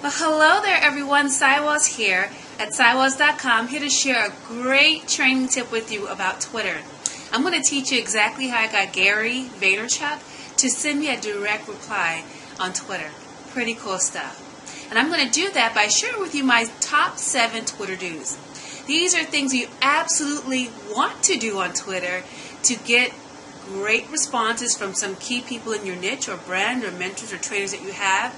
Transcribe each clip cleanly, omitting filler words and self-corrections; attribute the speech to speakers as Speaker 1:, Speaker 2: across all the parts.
Speaker 1: Well, hello there everyone. Siwas here at siwas.com, here to share a great training tip with you about Twitter. I'm going to teach you exactly how I got Gary-Vaynerchuk to send me a direct reply on Twitter. Pretty cool stuff. And I'm going to do that by sharing with you my top 7 Twitter do's. These are things you absolutely want to do on Twitter to get great responses from some key people in your niche or brand or mentors or trainers that you have,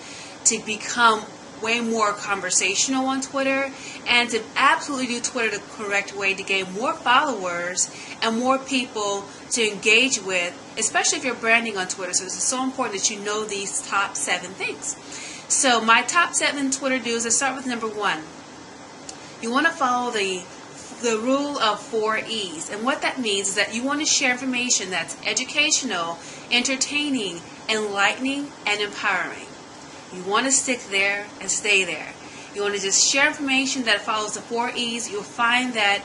Speaker 1: to become way more conversational on Twitter, and to absolutely do Twitter the correct way to gain more followers and more people to engage with, especially if you're branding on Twitter. So it's so important that you know these top 7 things. So my top 7 Twitter do's, let's start with number 1. You want to follow the rule of 4 E's. And what that means is that you want to share information that's educational, entertaining, enlightening, and empowering. You want to stick there and stay there. You want to just share information that follows the 4 E's. You'll find that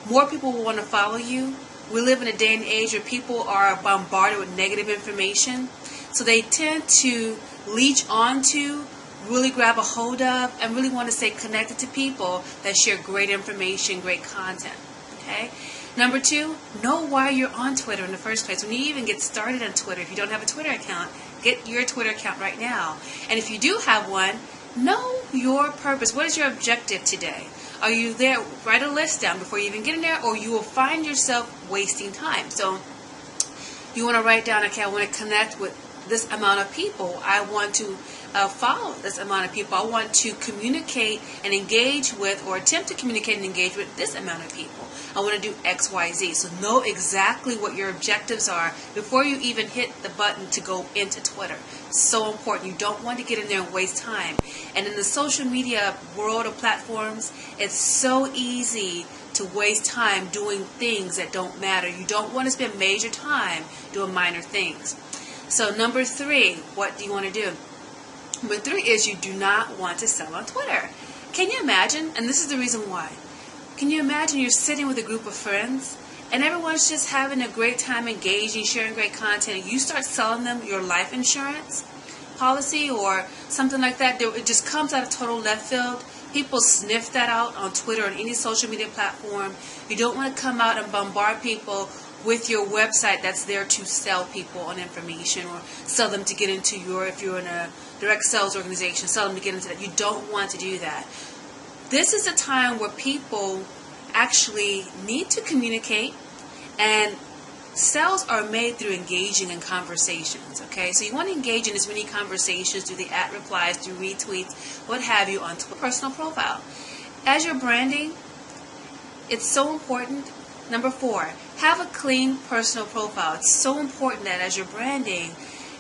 Speaker 1: more people will want to follow you. We live in a day and age where people are bombarded with negative information. So they tend to leech onto, really grab a hold of, and really want to stay connected to people that share great information, great content. Okay? Number 2, know why you're on Twitter in the first place. When you even get started on Twitter, if you don't have a Twitter account, get your Twitter account right now. And if you do have one, know your purpose. What is your objective today? Are you there? Write a list down before you even get in there, or you will find yourself wasting time. So you want to write down, okay, I want to connect with this amount of people. I want to follow this amount of people. I want to communicate and engage with, or attempt to communicate and engage with this amount of people. I want to do X, Y, Z. So know exactly what your objectives are before you even hit the button to go into Twitter. So important. You don't want to get in there and waste time. And in the social media world of platforms, it's so easy to waste time doing things that don't matter. You don't want to spend major time doing minor things. So number 3, what do you want to do? Number 3 is you do not want to sell on Twitter. Can you imagine? And this is the reason why. Can you imagine you're sitting with a group of friends and everyone's just having a great time engaging, sharing great content, and you start selling them your life insurance policy or something like that? It just comes out of total left field. People sniff that out on Twitter or any social media platform. You don't want to come out and bombard people with your website that's there to sell people on information, or sell them to get into if you're in a direct sales organization, sell them to get into that. You don't want to do that. This is a time where people actually need to communicate, and sales are made through engaging in conversations, okay? So you want to engage in as many conversations through the @replies, through retweets, what have you, on Twitter. Personal profile. As you're branding, it's so important. Number 4, have a clean personal profile. It's so important that as you're branding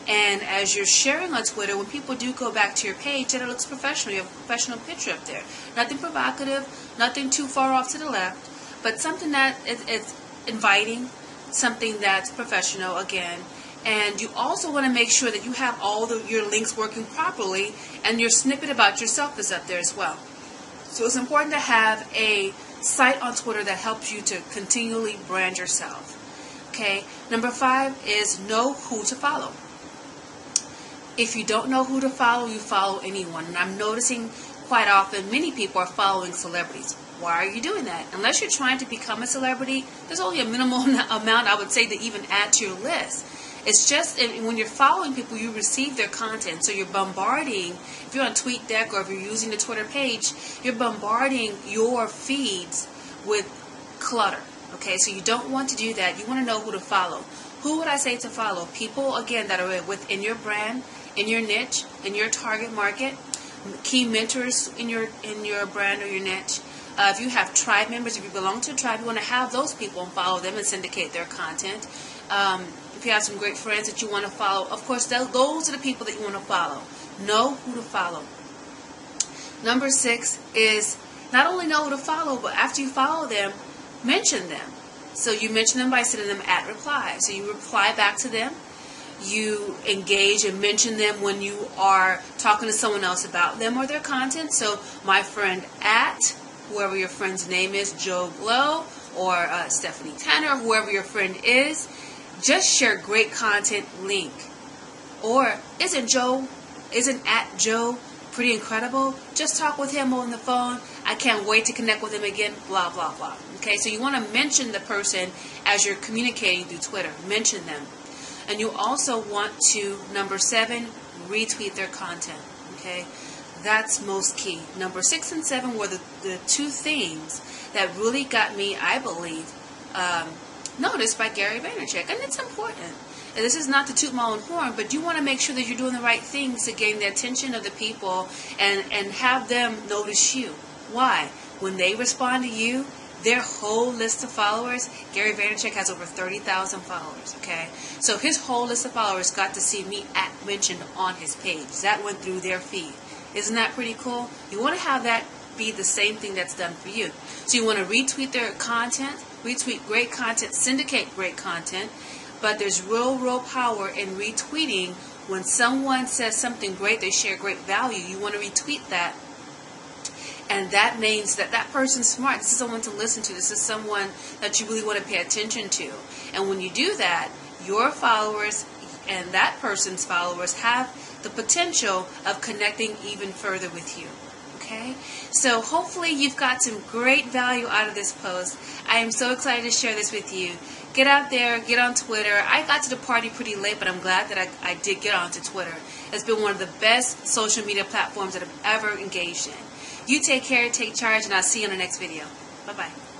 Speaker 1: and as you're sharing on Twitter, when people do go back to your page, that it looks professional. You have a professional picture up there. Nothing provocative, nothing too far off to the left, but something that is inviting, something that's professional again. And you also want to make sure that you have all your links working properly, and your snippet about yourself is up there as well. So it's important to have a site on Twitter that helps you to continually brand yourself. Okay. Number 5 is know who to follow. If you don't know who to follow, you follow anyone. And I'm noticing quite often many people are following celebrities. Why are you doing that? Unless you're trying to become a celebrity, there's only a minimal amount, I would say, to even add to your list. It's just when you're following people, you receive their content. So you're bombarding, if you're on TweetDeck or if you're using the Twitter page, you're bombarding your feeds with clutter. Okay, so you don't want to do that. You want to know who to follow. Who would I say to follow? People, again, that are within your brand, in your niche, in your target market, key mentors in your brand or your niche. If you have tribe members, if you belong to a tribe, you want to have those people and follow them and syndicate their content. If you have some great friends that you want to follow, of course, those are the people that you want to follow. Know who to follow. Number 6 is not only know who to follow, but after you follow them, mention them. So you mention them by sending them @replies. So you reply back to them. You engage and mention them when you are talking to someone else about them or their content. So my friend whoever your friend's name is, Joe Blow or Stephanie Tanner, whoever your friend is, just share great content link. Or isn't @Joe pretty incredible. Just talk with him on the phone. I can't wait to connect with him again, blah, blah, blah. Okay, so you want to mention the person as you're communicating through Twitter. Mention them. And you also want to, number 7, retweet their content. Okay, that's most key. Number 6 and 7 were the 2 things that really got me, I believe, noticed by Gary Vaynerchuk. And it's important. And this is not to toot my own horn, but you want to make sure that you're doing the right things to gain the attention of the people and have them notice you. Why? When they respond to you, their whole list of followers, Gary Vaynerchuk has over 30,000 followers, okay? So his whole list of followers got to see me mentioned on his page. That went through their feed. Isn't that pretty cool? You want to have that be the same thing that's done for you. So you want to retweet their content, retweet great content, syndicate great content, but there's real power in retweeting. When someone says something great, they share great value, you want to retweet that. And that means that that person's smart. This is someone to listen to. This is someone that you really want to pay attention to. And when you do that, your followers and that person's followers have the potential of connecting even further with you. Okay? So hopefully you've got some great value out of this post. I am so excited to share this with you. Get out there, get on Twitter. I got to the party pretty late, but I'm glad that I did get onto Twitter. It's been one of the best social media platforms that I've ever engaged in. You take care, take charge, and I'll see you in the next video. Bye-bye.